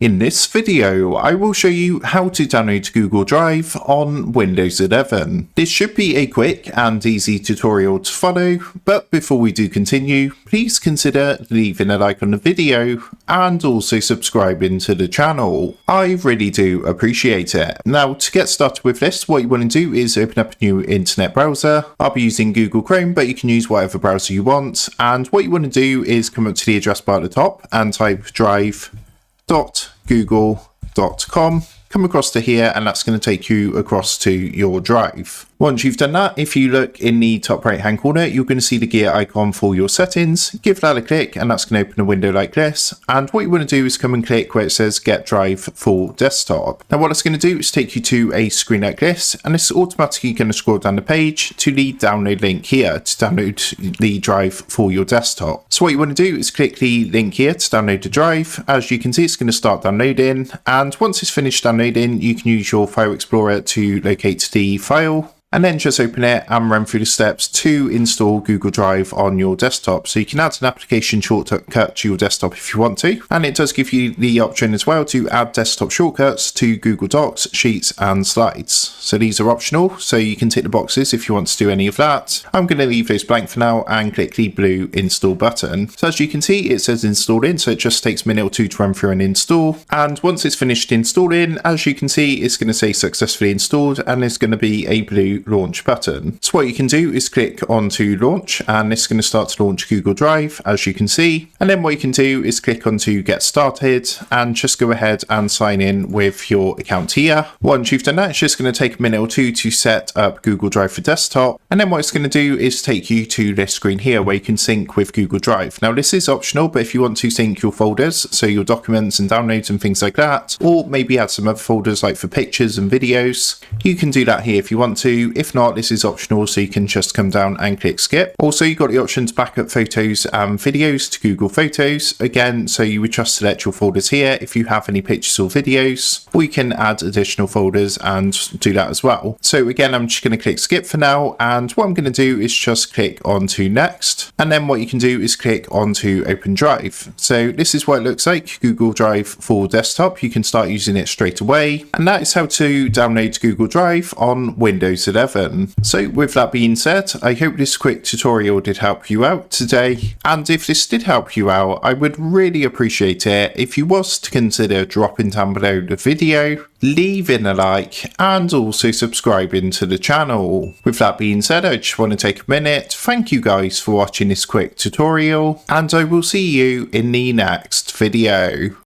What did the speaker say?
In this video, I will show you how to download Google Drive on Windows 11. This should be a quick and easy tutorial to follow, but before we do continue, please consider leaving a like on the video and also subscribing to the channel. I really do appreciate it. Now, to get started with this, what you want to do is open up a new internet browser. I'll be using Google Chrome, but you can use whatever browser you want. And what you want to do is come up to the address bar at the top and type drive.google.com. Come across to here, and that's going to take you across to your drive. Once you've done that, if you look in the top right hand corner, you're going to see the gear icon for your settings. Give that a click and that's going to open a window like this. And what you want to do is come and click where it says Get Drive for Desktop. Now what it's going to do is take you to a screen like this, and it's automatically going to scroll down the page to the download link here to download the drive for your desktop. So what you want to do is click the link here to download the drive. As you can see, it's going to start downloading, and once it's finished downloading, you can use your file explorer to locate the file. And then just open it and run through the steps to install Google Drive on your desktop. So you can add an application shortcut to your desktop if you want to. And it does give you the option as well to add desktop shortcuts to Google Docs, Sheets and Slides. So these are optional, so you can tick the boxes if you want to do any of that. I'm going to leave those blank for now and click the blue install button. So as you can see, it says installed in, so it just takes a minute or two to run through and install. And once it's finished installing, as you can see, it's going to say successfully installed, and there's going to be a blue launch button. So what you can do is click onto launch, and it's going to start to launch Google Drive, as you can see. And then what you can do is click onto get started and just go ahead and sign in with your account here. Once you've done that, it's just going to take a minute or two to set up Google Drive for desktop. And then what it's going to do is take you to this screen here where you can sync with Google Drive. Now this is optional, but if you want to sync your folders, so your documents and downloads and things like that, or maybe add some other folders like for pictures and videos, you can do that here if you want to. If not, this is optional, so you can just come down and click skip. Also, you've got the option to back up photos and videos to Google Photos. Again, so you would just select your folders here if you have any pictures or videos, or you can add additional folders and do that as well. So again, I'm just going to click skip for now, and what I'm going to do is just click onto next, and then what you can do is click onto open drive. So this is what it looks like, Google Drive for desktop. You can start using it straight away, and that is how to download Google Drive on Windows 11. So with that being said, I hope this quick tutorial did help you out today, and if this did help you out, I would really appreciate it if you was to consider dropping down below the video, leaving a like and also subscribing to the channel. With that being said, I just want to take a minute, thank you guys for watching this quick tutorial, and I will see you in the next video.